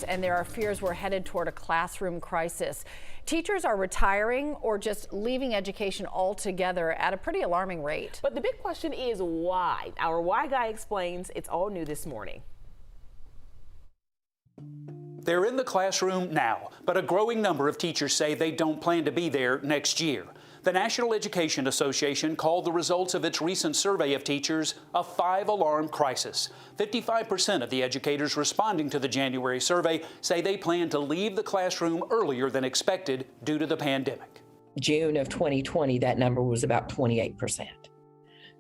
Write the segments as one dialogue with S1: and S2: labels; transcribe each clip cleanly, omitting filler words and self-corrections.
S1: And there are fears we're headed toward a classroom crisis. Teachers are retiring or just leaving education altogether at a pretty alarming rate.
S2: But the big question is why? Our Why Guy explains. It's all new this morning.
S3: They're in the classroom now, but a growing number of teachers say they don't plan to be there next year. The National Education Association called the results of its recent survey of teachers a 5-alarm crisis. 55% of the educators responding to the January survey say they plan to leave the classroom earlier than expected due to the pandemic.
S4: June of 2020, that number was about 28%.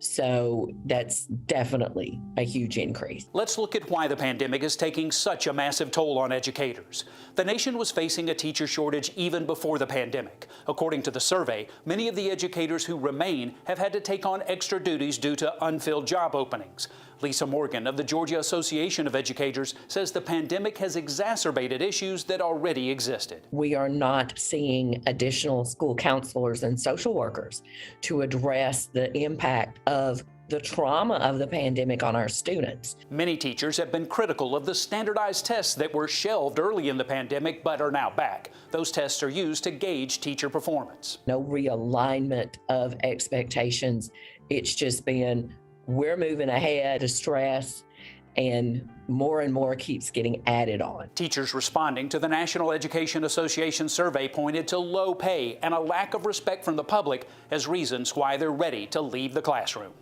S4: So that's definitely a huge increase.
S3: Let's look at why the pandemic is taking such a massive toll on educators. The nation was facing a teacher shortage even before the pandemic. According to the survey, many of the educators who remain have had to take on extra duties due to unfilled job openings. Lisa Morgan of the Georgia Association of Educators says the pandemic has exacerbated issues that already existed.
S4: We are not seeing additional school counselors and social workers to address the impact of the trauma of the pandemic on our students.
S3: Many teachers have been critical of the standardized tests that were shelved early in the pandemic but are now back. Those tests are used to gauge teacher performance.
S4: No realignment of expectations. It's just been, we're moving ahead of stress, and more keeps getting added on.
S3: Teachers responding to the National Education Association survey pointed to low pay and a lack of respect from the public as reasons why they're ready to leave the classroom.